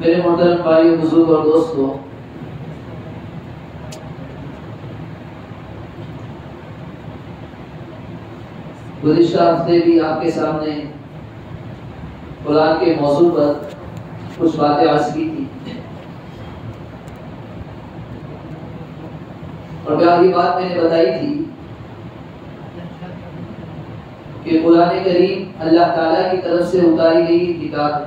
मेरे मोहतरम भाइयों, बुजुर्ग और दोस्तों, गुज़िश्ता हफ्ते भी आपके सामने कुरान के मौजू पर कुछ बातें अर्ज की थी और पहली बात मैंने बताई थी कि कुरान करीम अल्लाह ताला की तरफ से उतारी गई किताब है,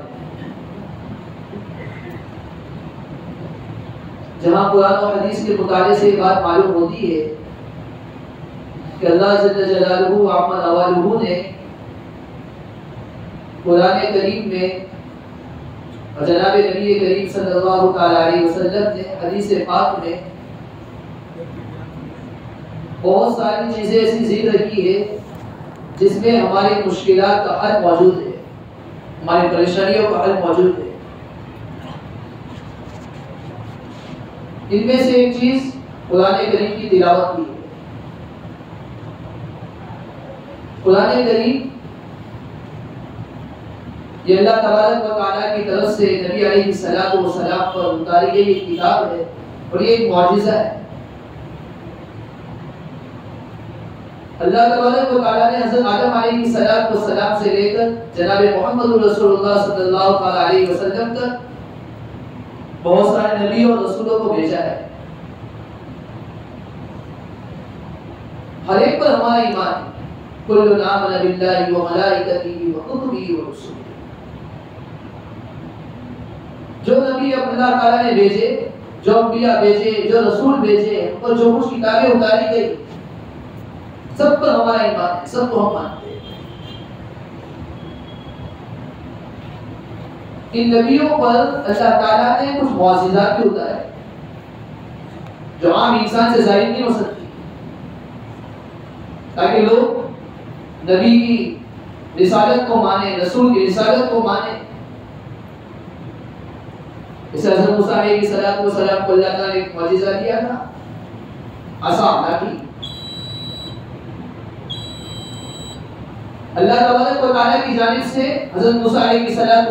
जहाँ कुरान और हदीस के मुताले से बात मालूम होती है कि अल्लाह जल्ल जलालुहु व अम्मा नवालुहु ने कुरान करीम में और जनाब नबी करीम सल्लल्लाहु अलैहि वसल्लम ने हदीस पाक में बहुत सारी चीज़ें ऐसी जिक्र की है जिसमें हमारी मुश्किलात का हल मौजूद है, हमारी परेशानियों का हल मौजूद है। इनमें से एक चीज़ कुरान करीम की तिलावत की है। कुरान करीम ये अल्लाह तबारक व तआला की तरफ से नबी अलैहिस्सलातु वस्सलाम पर उतारी गई एक किताब है और ये एक मौजिज़ा है। अल्लाह तबारक व तआला ने हज़रत आदम अलैहिस्सलातु वस्सलाम से लेकर जनाब मोहम्मद रसूलुल्लाह सल्लल्लाहु अलैहि वसल्लम तक बहुत सारे नबी और रसूलों को भेजा है। हर एक पर हमारा ईमान है। कुल्लु आमना बिल्लाहि व मलाइकतिही व कुतुबिही व रुसुलिही। जो नबी अल्लाह ताला ने भेजे, जो अंबिया भेजे, जो रसूल भेजे, और जो कुछ किताबें उतारी गई, सब पर हमारा ईमान है, सबको हम मानते हैं। इन नबियों पर अल्लाह ताला ने कुछ मौजिज़ात भी उतारे जो आम इंसान से जाहिर नहीं हो सकती, ताकि लोग नबी की रिसालत को माने, रसूल की रिसालत को माने। इसे हज़रत मूसा अलैहिस्सलाम को अल्लाह ताला ने एक मौजिज़ा दिया था, असा लाठी। अल्लाह तबारक व तआला की जानिब से हज़रत मूसा अलैहिस्सलाम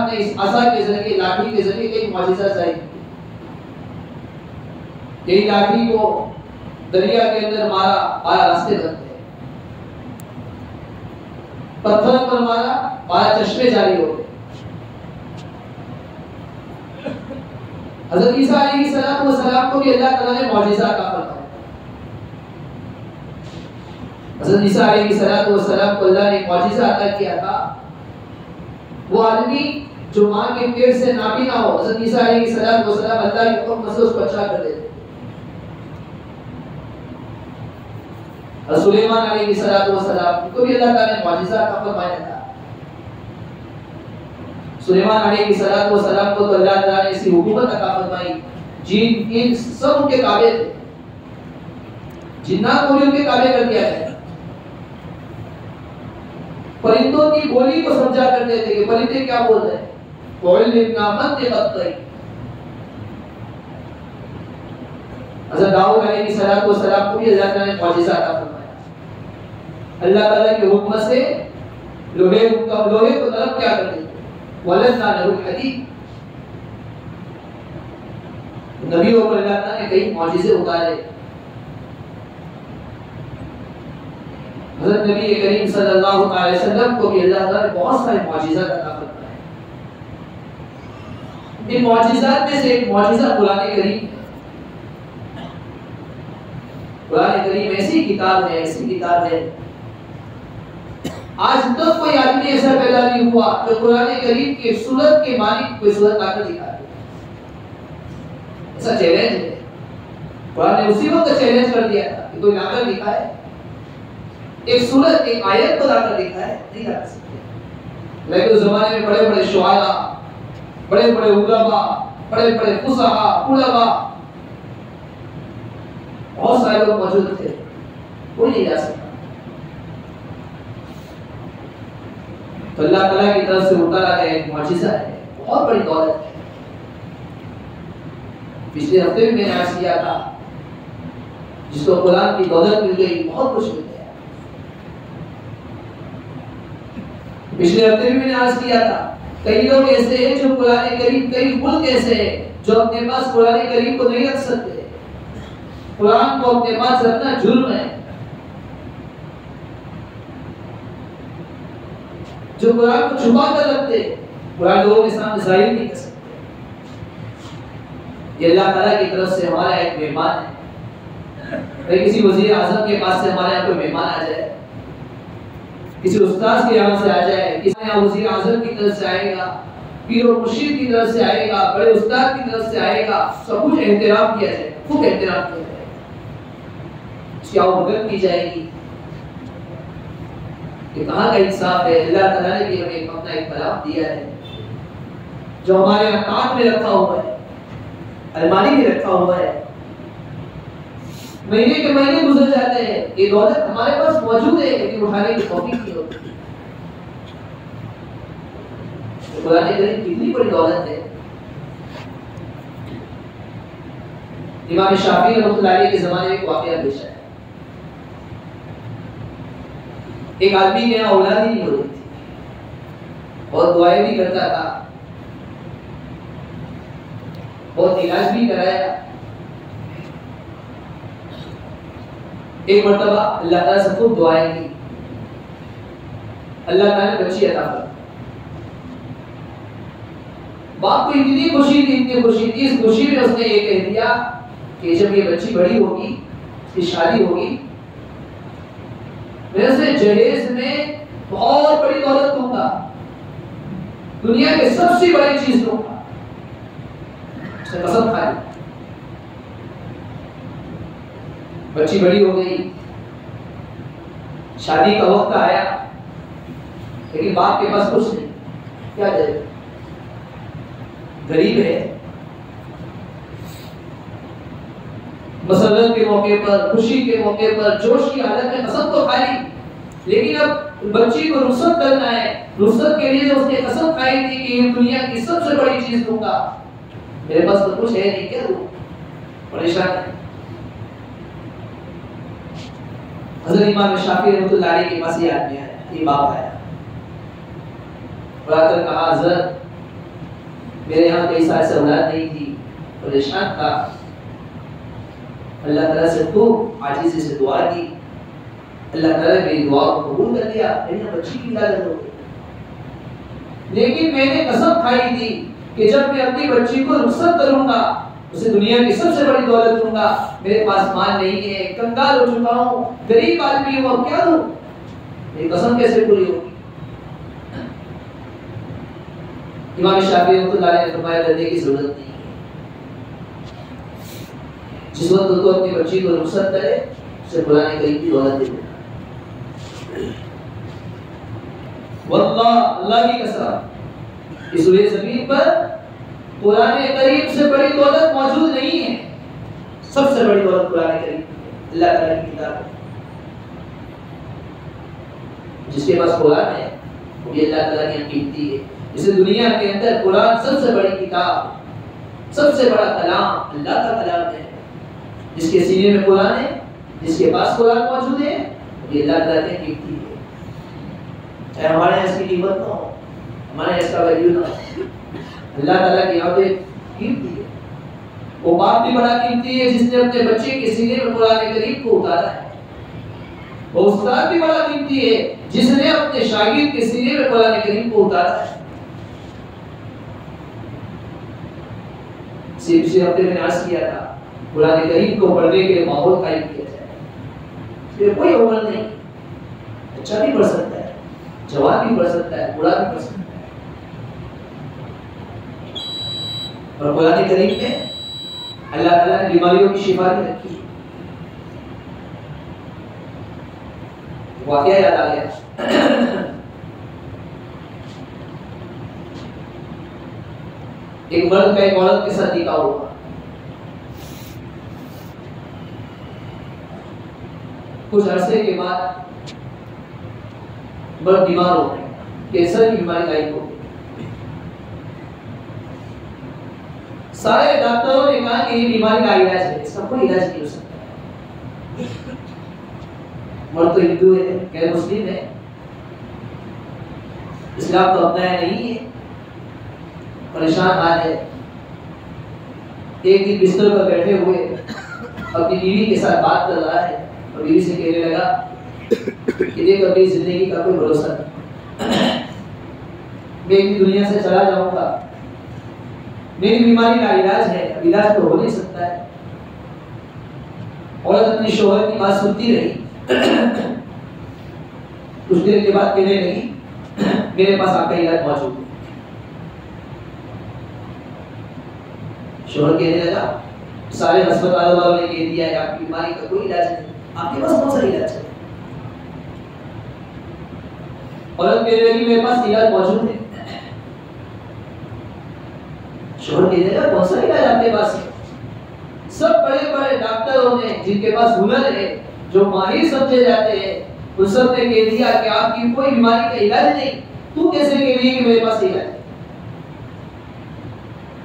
ने इस असा के ज़रिए, लाठी के ज़रिए एक मौजिज़ा जाहिर किया। यही लाठी को दरिया के अंदर मारा, 12 रास्ते बन गए। पत्थर पर मारा, 12 चश्मे जारी हो गए। हज़रत ईसा अलैहिस्सलाम को भी अल्लाह ताला ने मौजिज़ा अता फरमाया। हज़रत ईसा अलैहिस्सलाम को अल्लाह ने मौजिज़ा अता किया था। वो आदमी जो मां के पेट से नाबीना हो, हज़रत ईसा अलैहिस्सलाम अल्लाह के हुक्म से उसको अच्छा कर देते। सुलेमान अलैहिस्सलाम को भी अल्लाह ताला ने मौजिज़ा अता फरमाया था। सुलेमान अलैहिस्सलाम को तो अल्लाह ताला ने ऐसी हुकूमत अता फरमाई, जिन इन सब उनके काबे थे, जिन्नात को भी उनके काबे कर दिया गया। परिंदों की बोली को समझा करते थे कि परिंदे क्या बोल रहे हैं। हज़रत दाऊद अलैहिस्सलाम को भी अल्लाह ताला ने मौजिज़ा अता फरमाया। अल्लाह ताला के हुक्म से लोहे को नरम क्या कर देते, वलन्ना लहुल हदीद। नबियों पर अल्लाह ताला ने कई मौजिज़े उतारे। हज़रत नबी करीम सल्लल्लाहु अलैहि वसल्लम को भी अल्लाह ताला ने बहुत सारे मौजिज़ात अता फरमाए। इन मौजिज़ात में से एक मौजिज़ा कुरान करीम है। कुरान करीम ऐसी किताब है आज तक कोई आदमी ऐसा पैदा नहीं हुआ जो कुरान करीम के सूरत के मानी कोई सूरत लाकर दिखा दे। ऐसा चैलेंज है। कुरान ने उसी वक्त चैलेंज कर दिया था कि कोई लाकर दिखाए। एक सूरत, एक आयत को लाकर दिखा है, नहीं ला सकते। लेकिन उस जमाने में बड़े बड़े शुआरा, बड़े बड़े उलमा, बड़े बड़े फुसहा, उलमा, बहुत सारे लोग मौजूद थे, कोई नहीं जा सकता। तो अल्लाह ताला की तरफ से उतारा गया एक मौजिज़ा है, बहुत बड़ी दौलत है। पिछले हफ्ते भी मैंने अर्ज़ किया था, जिसको कुरान की दौलत मिल गई, बहुत कुछ मिल गया। पिछले हफ्ते भी मैंने अर्ज़ किया था, कई लोग ऐसे हैं जो कुरान करीम, कई मुल्क ऐसे हैं जो अपने पास कुरान करीम को नहीं रख सकते। कुरान को अपने पास रखना जुर्म है। जो कुरान को छुपा कर रखते, कुरान लोगों के सामने जाहिर नहीं कर सकते। ये अल्लाह ताला की तरफ से हमारा एक मेहमान है। अगर किसी वजीर आजम के पास से हमारे यहाँ कोई मेहमान आ जाए, किसी उस्ताद के यहाँ से आ जाए, किसी यहाँ वजीर आजम की तरफ से आएगा, पीर और मुर्शिद की तरफ से आएगा, बड़े उस्ताद की तरफ से आएगा, सब कुछ एहतराम किया जाएगा, खूब एहतराम किया जाएगा, उसकी आवभगत की जाएगी। ये कहाँ का इंसाफ है? अल्लाह ताला ने भी हमें अपना एक कलाम दिया है जो हमारे यहाँ कान में रखा हुआ है, अलमारी में रखा हुआ है, महीने के महीने गुजर जाते हैं, ये दौलत हमारे पास मौजूद है, लेकिन उठाने की तौफीक नहीं होती। तो कुरान करीम कितनी बड़ी दौलत है। इमाम शाफी रहमतुल्लाह अलैह के ज़माने में एक वाक़या पेश आया। एक आदमी के यहाँ औलाद ही नहीं हो रही थी, और दुआएं भी करता था, बहुत इलाज भी कराया। एक मर्तबा अल्लाह ताला से खूब दुआएं की, अल्लाह ताला ने बच्ची अता कर। बाप को इतनी खुशी थी, इतनी खुशी थी, इस खुशी में उसने ये कह दिया कि जब ये बच्ची बड़ी होगी, इसकी शादी होगी, मैं उसे जहेज में बहुत बड़ी दौलत दूंगा, दुनिया की सबसे बड़ी चीज दूंगा। उसने कसम खाई। बच्ची बड़ी हो गई, शादी का वक्त आया, लेकिन बाप के पास कुछ नहीं, क्या दे, गरीब है। मसरत के मौके पर, खुशी के मौके पर, जोश की हालत में कसम तो खाई, लेकिन अब बच्ची को रुखसत करना है। रुखसत के लिए उसने कसम खाई थी कि ये दुनिया की सबसे बड़ी चीज दूंगा, मेरे पास तो कुछ है नहीं, क्या दूं, परेशान है। हज़रत इमाम शाफी रहमतुल्लाह अलैह के पास ये आदमी आया, ये बाप आया और आकर कहा, हज़रत मेरे यहाँ कई साल से औलाद नहीं थी, परेशान था, अल्लाह ताला से खूब आजिज़ी से दुआ की, अल्लाह ताला ने मेरी दुआ को कबूल कर लिया, मेरी बच्ची की इजाज़त हो गई। लेकिन मैंने कसम खाई थी कि जब मैं अपनी बच्ची को रुखसत करूंगा, उसे दुनिया की सबसे बड़ी दौलत दूंगा, मेरे पास माल नहीं है, कंगाल हो चुका हूँ, गरीब आदमी हूँ, अब क्या दूं, मेरी कसम कैसे पूरी होगी। इमाम शाफी रहमतुल्लाह अलैह ने फरमाया, डरने की जरूरत नहीं है, जिस वक्त तो अपनी बच्ची को रुखसत करे, उसे कुरान करीम की दौलत दे देना। वल्लाह, अल्लाह की कसम, इस पूरी ज़मीन पर कुरान करीम से बड़ी दौलत मौजूद नहीं है। सबसे बड़ी दौलत कुरान करीम, अल्लाह ताला की किताब है। जिसके पास कुरान है वो भी अल्लाह ताला की कीमती है। इस दुनिया के अंदर कुरान सबसे बड़ी किताब, सबसे बड़ा कलाम अल्लाह का कलाम है। जिसके सीने में कुरान है, जिसके पास कुरान मौजूद है, ये अल्लाह ताला की कीमती है। चाहे हमारे यहाँ इसकी कीमत ना हो, हमारे यहाँ इसका वैल्यू ना हो, अल्लाह ताला की यहाँ पे कीमती है। वो बाप भी बड़ा कीमती है जिसने अपने बच्चे के सीने में कुरान करीम को उतारा है। वो उस्ताद भी बड़ा कीमती है जिसने अपने शागिर्द के सीने में कुरान करीम को उतारा है। पिछले हफ्ते मैंने अर्ज किया था, कुरान करीम को पढ़ने के लिए माहौल कायम किया जाए। कोई उम्र नहीं, अच्छा भी पढ़ सकता है, जवान भी पढ़ सकता है, बूढ़ा भी पढ़ सकता है। और कुरान करीम में अल्लाह ताला ने बीमारियों की शिफा भी रखी है। वाकया याद आ गया। एक मर्द का एक औरत के साथ निकाह हुआ। कुछ अरसे के बाद मर्द बीमार हो गए, कैंसर की बीमारी लायक हो गई। सारे डॉक्टरों ने कहा कि ये बीमारी का इलाज है, इसका कोई इलाज नहीं हो सकता। मर्द तो हिंदू है, गैर मुस्लिम है, इस्लाम तो अपनाया नहीं है, परेशान हाल है। एक दिन बिस्तर पर बैठे हुए अपनी बीवी के साथ बात कर रहा है और बीवी से कहने लगा कि देख अपनी जिंदगी का कोई भरोसा नहीं, मैं एक दुनिया से चला जाऊंगा, मेरी बीमारी का इलाज है, इलाज तो हो नहीं सकता है। औरत अपनी शोहर की बात सुनती रही। कुछ देर के बाद कहने लगी मेरे पास आपका इलाज मौजूद है। शोहर कहने लगा सारे अस्पतालों वालों ने कह दिया है आपकी बीमारी का कोई इलाज नहीं, आपके पास कौन सा इलाज है? औरत कहने लगी मेरे पास इलाज मौजूद है। शोहर कहने लगा कौन सा इलाज आपके पास है? सब बड़े बड़े डॉक्टरों ने जिनके पास हुनर है, जो माहिर समझे जाते हैं, उन सब ने कह दिया कि आपकी कोई बीमारी का इलाज नहीं, तू कैसे कह रही है कि मेरे पास इलाज है?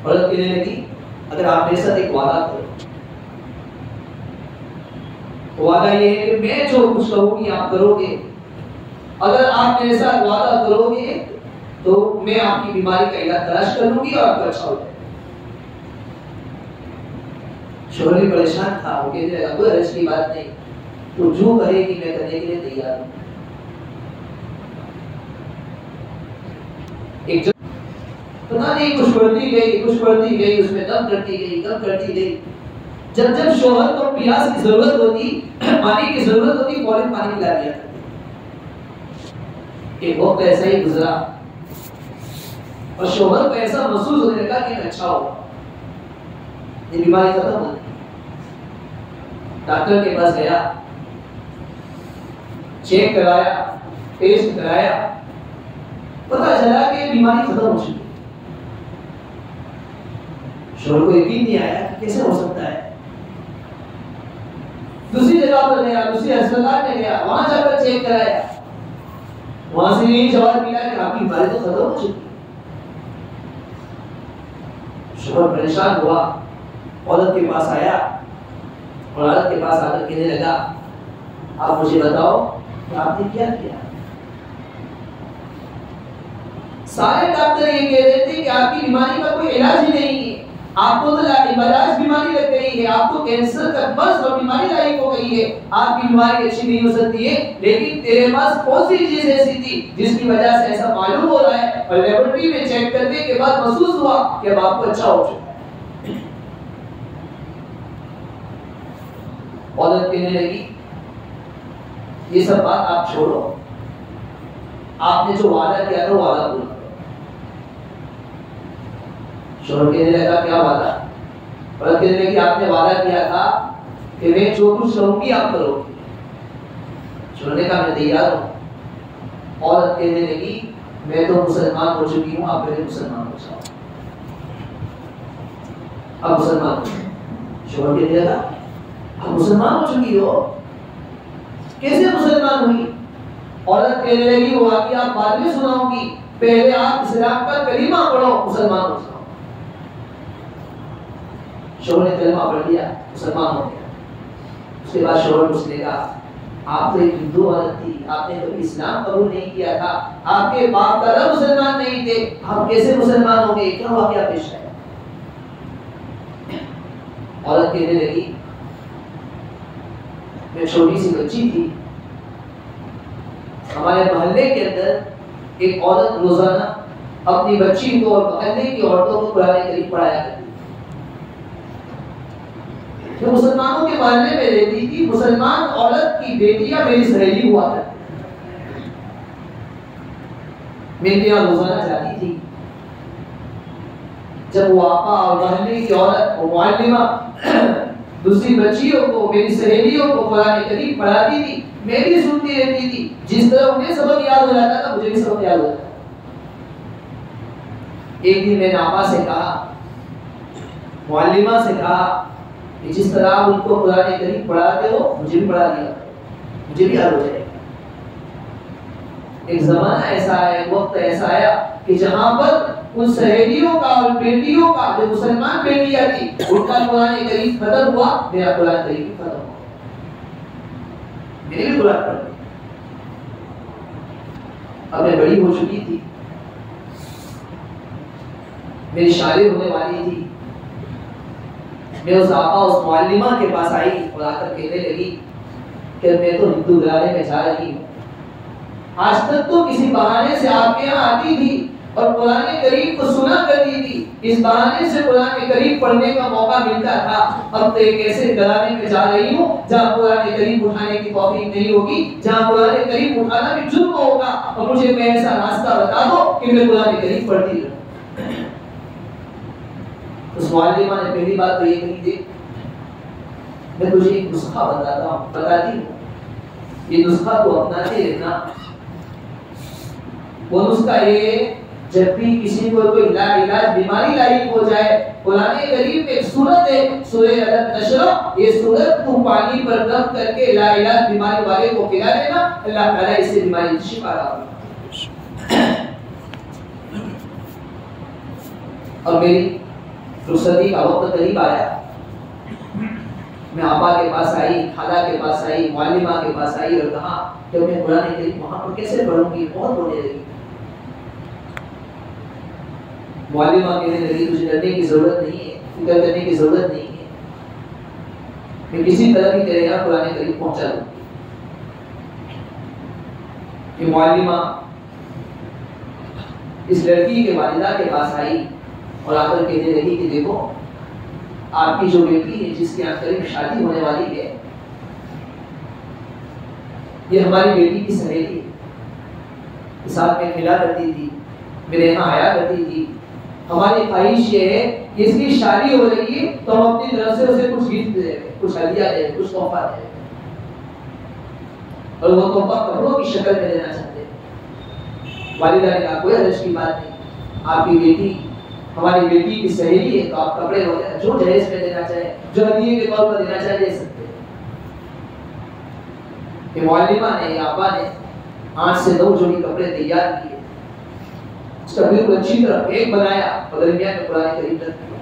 औरत कहने लगी अगर आप मेरे साथ एक वादा करो, वादा ये है कि मैं जो कुछ कहूंगी आप करोगे, अगर आप मेरे साथ वादा करोगे तो मैं आपकी बीमारी का इलाज तलाश कर लूंगी और आपको अच्छा हो जाएगा। शोहर भी परेशान था, वो कहने लगा कोई हर्ज की बात नहीं, तो जो कहेगी मैं करने के लिए तैयार हूं। एक पता नहीं कुछ बढ़ती गई, उसमें दम करती गई। जब शोहर को प्यास की जरूरत होती, पानी की जरूरत होती, फौरन पानी पिला दिया करती। एक वक्त ऐसा ही गुजरा और शोहर को ऐसा महसूस होने लगा कि अच्छा होगा, ये बीमारी खत्म हो गई। डॉक्टर के पास गया, चेक कराया, टेस्ट कराया, पता चला कि बीमारी खत्म हो चुकी। शोहर को यकीन नहीं आया कि कैसे हो सकता है। दूसरी जगह पर गया, दूसरी अस्पताल में गया, वहां जाकर चेक कराया, वहां से यही जवाब मिला कि आपकी बीमारी तो खत्म हो चुकी। शोहर परेशान हुआ, औरत के पास आया और औरत के पास आकर कहने लगा आप मुझे बताओ कि आपने क्या किया? सारे डॉक्टर ये कह रहे थे कि आपकी बीमारी का कोई इलाज ही नहीं है, आपको तो इलाज बीमारी लग गई है, आपको कैंसर का मर्ज और बीमारी लायक हो गई है, आपकी बीमारी अच्छी नहीं हो सकती है, लेकिन तेरे पास कौन सी चीज ऐसी थी जिसकी वजह से ऐसा मालूम हो रहा है और लेबोरेटरी में चेक करने के बाद महसूस हुआ कि अब आपको अच्छा हो चुका है। औरत कहने लगी ये सब बात आप छोड़ो, आपने जो वादा किया था वो वादा पूरा करो। शोहर कहने लगा क्या वादा? औरत कहने लगी आपने वादा किया था कि मैं जो कुछ कहूंगी आप करोगे। शोहर ने कहा मैं तैयार हूं। औरत कहने लगी मैं तो मुसलमान हो चुकी हूं, आप पहले मुसलमान हो जाओ। अब मुसलमान हो। शोहर कहने लगा आप मुसलमान हो चुकी हो, कैसे मुसलमान हुई? औरत कहने लगी वो आगे आप बाद में सुनाऊंगी, पहले आप इस्लाम का कलीमा पढ़ो, मुसलमान हो जाओ। शोहर ने कलमा पढ़ लिया, मुसलमान हो गया। उसके बाद शोहर उसने कहा आप तो एक हिंदू औरत थी, आपने कभी इस्लाम कबूल नहीं किया था, आपके बाप दादा मुसलमान नहीं थे, आप कैसे मुसलमान हो गए? क्या वाकया पेश आया? औरत कहने लगी मैं छोटी सी बच्ची थी, हमारे मोहल्ले के अंदर एक औरत रोजाना अपनी बच्ची को और मोहल्ले की औरतों को कुरान करीम पढ़ाया करती। जो मुसलमानों के मोहल्ले में रहती थी, मुसलमान औरत की बेटियां मेरी सहेली हुआ करती, मेरे यहाँ रोजाना जाती थी। जब वो आपा और मोहल्ले की औरत वो मुअल्लिमा दूसरी बच्चियों को, मेरी सहेलियों को कुरान करीम पढ़ाती थी, मैं भी सुनती रहती थी। जिस तरह उन्हें सबक याद हो जाता था मुझे भी सबक याद हो जाता। एक दिन मैंने आपा से कहा, मुअल्लिमा से कहा कि जिस तरह आप उनको कुरान करीम पढ़ाते हो मुझे भी पढ़ा दिया, मुझे भी याद हो जाएगा। एक जमाना ऐसा आया, एक वक्त ऐसा आया कि जहां पर उन सहेलियों का और बेटियों का, जो मुसलमान बेटियां थी, उनका कुरान करीम खत्म हुआ, मेरा कुरान करीम खत्म हुआ। मैंने भी कुरान पढ़ लिया। अब मैं बड़ी हो चुकी थी, मेरी शादी होने वाली थी। मैं उस आपा, उस मुअल्लिमा के पास आई और आकर कहने लगी कि मैं तो हिंदू घराने में जा रही हूँ। आज तक तो किसी बहाने से आपके यहाँ आती थी और कुरान करीम को सुना करती थी, इस बहाने से कुरान करीम पढ़ने का मौका मिलता था। अब तो एक ऐसे घराने में जा रही हूँ जहाँ कुरान करीम उठाने की तौफीक नहीं होगी, जहाँ कुरान करीम उठाना भी जुर्म होगा, और मुझे मैं ऐसा रास्ता बता दो कि मैं कुरान करीम पढ़ती रहूं। उस मुअल्लिमा ने पहली बात तो ये कही थी, मैं तुझे एक नुस्खा बताती हूँ, ये नुस्खा तो अपनाते रहना। वो नुस्खा ये, जब भी किसी को कोई इलाज बीमारी लायक हो जाए, कुरान करीम में एक सूरत है, सूरह अलम नशर, ये सूरत तू पानी पर दम करके लाइलाज बीमारी वाले को पिला देना, अल्लाह ताला इससे बीमारी की शिफा देगा। और मेरी रुखसती का वक्त करीब आया, मैं आपा के पास आई, खाला के पास आई, मुअल्लिमा के पास आई और कहा कि मैं कुरान करीम वहां पर कैसे पढ़ूंगी, बहुत रोने लगी। मुअल्लिमा कहने लगी, तुझे डरने की जरूरत नहीं है, फिक्र करने की जरूरत नहीं है, मैं किसी तरह भी तेरे यहाँ कुरान करीम पहुंचा दूंगी। ये मुअल्लिमा इस लड़की के वालिदा के पास आई और आकर कहने लगी कि देखो, आपकी जो बेटी है जिसके यहाँ करीब शादी होने वाली है, ये हमारी बेटी की सहेली है, साथ में खेला करती थी, मेरे यहाँ आया करती थी। हमारी ख्वाहिश ये है कि इसकी शादी हो रही है तो हम अपनी तरफ से उसे कुछ गिफ्ट दें, कुछ हदिया दें, कुछ तोहफा दें, और वो तोहफा कपड़ों की शक्ल में देना चाहते हैं। वालिदा ने कहा, कोई हर्ज की बात नहीं, आपकी बेटी हमारी बेटी की सहेली है, तो आप कपड़े वगैरह जो जहेज में देना चाहे, जो हदिये के तौर पर देना चाहे, दे सकते हैं। ये मुअल्लिमा ने, आपा ने 8 से 9 जोड़ी कपड़े तैयार किए, उसका बिल्कुल अच्छी तरह एक बनाया और दरमियान में कुरान करीम रख दिया,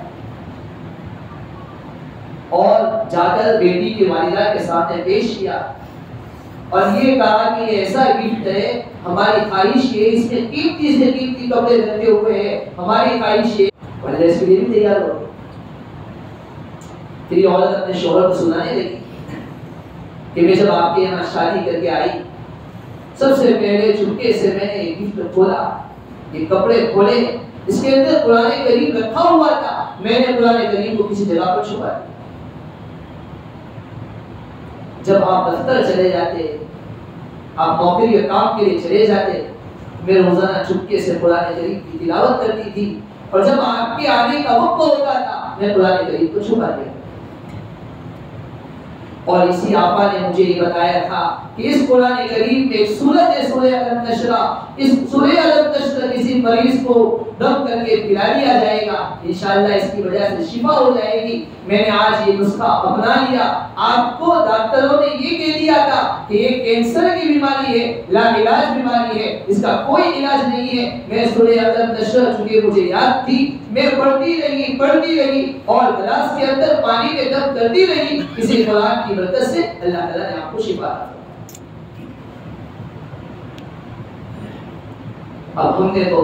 और जाकर बेटी की वालिदा के सामने पेश किया और ये कहा कि ये ऐसा गिफ्ट है, हमारी ख्वाहिश है, इसमें कीमती से कीमती कपड़े रखे हुए हैं, हमारी ख्वाहिश है। वालिदा इसके लिए भी तैयार हो गई। फिर ये औरत अपने शौहर को सुनाने लगी कि मैं जब आपके यहाँ शादी करके आई, सबसे पहले चुपके से मैंने एक गिफ्ट खोला, ये कपड़े खोले, इसके अंदर कुरान करीम रखा हुआ था, मैंने कुरान करीम को किसी जगह पर छुपा दिया। जब आप दफ्तर चले जाते, आप नौकरी या काम के लिए चले जाते, मैं रोजाना चुपके से कुरान करीम की तिलावत करती थी, और जब आपके आने का वक्त होता था मैं कुरान करीम को छुपा दिया। और इसी आपा ने मुझे ये बताया था कि इस कुरान करीम में एक सूरत है, सूरह अलम नशरा, इस सूरह अलम नशरा किसी मरीज को दम करके पिला दिया जाएगा, इंशाअल्लाह इसकी वजह से शिफा हो जाएगी। मैंने आज ये नुस्खा अपना लिया। आपको डॉक्टरों ने ये कह दिया था कि ये कैंसर की बीमारी है, लाइलाज बीमारी है, इसका कोई इलाज नहीं है। मैं सूरह अलम नशरा चूंकि मुझे याद थी, मैं पढ़ती रही और गिलास के अंदर पानी में दम करती रही। इसी कुरान की बरकत से अल्लाह ताला ने आपको शिफा दी। अब हमने तो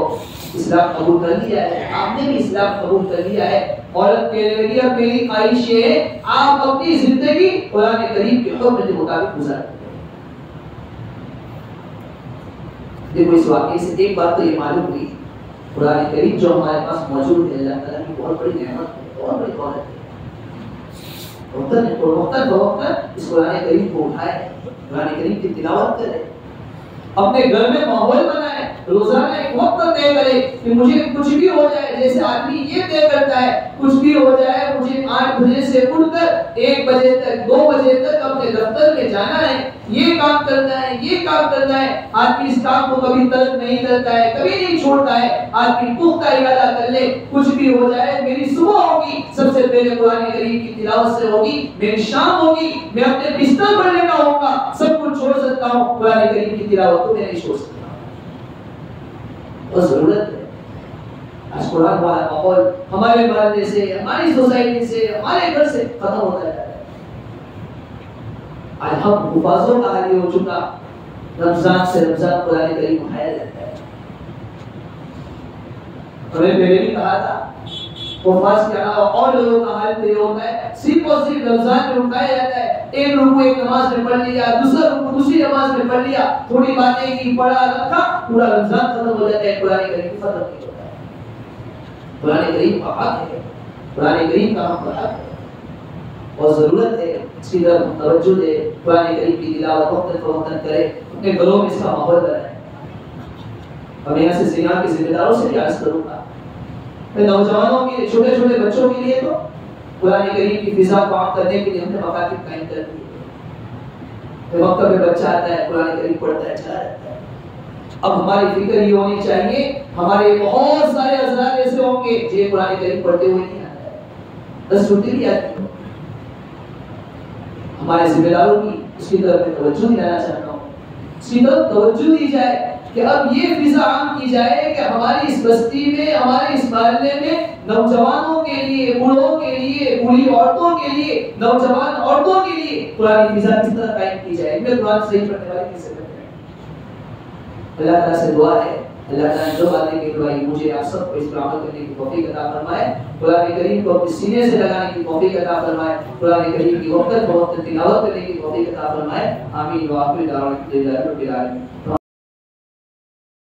इस्लाम कबूल कर लिया है, आपने भी इस्लाम कबूल कर लिया है। औरत कहने लगी, अब मेरी ख्वाहिश है आप अपनी जिंदगी कुरान करीम के हुक्म के मुताबिक गुजारें। देखो, इस वाकये से एक बात तो ये मालूम हुई, कुरान करीम जो हमारे पास मौजूद है, अल्लाह ताला की बहुत बड़ी नेमत है, बहुत बड़ी दौलत है। वक्त इस कुरान करीम को उठाए, कुरान करीम की तिलावत करें, अपने घर में माहौल बनाए, रोजाना एक वक्त तय करे कि मुझे कुछ भी हो जाए, जैसे आदमी ये तय करता है कुछ भी हो जाए मुझे 8 बजे से उठकर 1 बजे तक 2 बजे तक अपने दफ्तर में जाना है, ये काम करना है, ये काम करना है। आदमी इस काम को कभी तर्क नहीं करता है, कभी नहीं छोड़ता है। आदमी पुख्ता इरादा कर ले कुछ भी हो जाए, मेरी सुबह होगी सबसे पहले कुरान करीम की तिलावत से होगी, मेरी शाम होगी मैं अपने बिस्तर पर लेटा होऊंगा, सब कुछ छोड़ सकता हूं, कुरान करीम की तिलावत को मैं नहीं छोड़ सकता। और जरूरत है आज कुरान वाला माहौल हमारे मोहल्ले से, हमारी सोसाइटी से, हमारे घर से खत्म होता जा रहा है। आज हम हुफाजों का हाल हो चुका, रमजान से रमजान कुरान करीम उठाया जाता है। हमें पहले भी कहा था हुफाज के अलावा और लोगों का हाल ये होता है, सिर्फ और सिर्फ रमजान में उठाया जाता है। एक रुकू एक नमाज में पढ़ लिया, दूसरा रुकू दूसरी नमाज में पढ़ लिया, थोड़ी बातें की, पढ़ा रखा, पूरा रमजान खत्म हो जाता है, कुरान करीम खत्म नहीं होता है। कुरान करीम का हक है, कुरान करीम का हम हक है और जरूरत है इसकी तरफ हम तवज्जो दे, कुरान करीम की तिलावत वक्त करें, अपने घरों में इसका माहौल बनाएं। अब यहाँ से सीनियर के जिम्मेदारों से भी अर्ज करूंगा, नौजवानों के छोटे छोटे बच्चों के लिए तो कुरान करीम की फिजा को आम करने के लिए हमने मकातिब कायम कर दिए। वक्त पे बच्चा आता है कुरान करीम पढ़ता है, चला रहता है। अब हमारी फिक्र ये होनी चाहिए, हमारे बहुत सारे हज़रात ऐसे होंगे जो कुरान करीम पढ़ते हुए नहीं आता है, 10 छुट्टी भी आती है। हमारे जिम्मेदारों की उसकी तरफ मैं तवज्जो दिलाना चाहता हूँ, इसकी तरफ तवज्जो दी जाए कि अब ये फिजा आम की जाए कि हमारी इस बस्ती में, हमारे इस मोहल्ले में नौजवानों के लिए, बूढ़ों के लिए, बूढ़ी औरतों के लिए, नौजवान औरतों के लिए कुरान की फिजा किस तरह कायम की जाए, इनमें कुरान सही पढ़ने वाले कैसे बनते हैं। अल्लाह ताला से दुआ है, अल्लाह ताला जो बातें कहवाई मुझे आप सबको इस पर अमल करने की तौफीक अता फरमाए, कुरान करीम को अपने सीने से लगाने की तौफीक अता फरमाए, कुरान करीम की वक्त तिलावत करने की तौफीक अता फरमाए। आमीन व आखिर दावा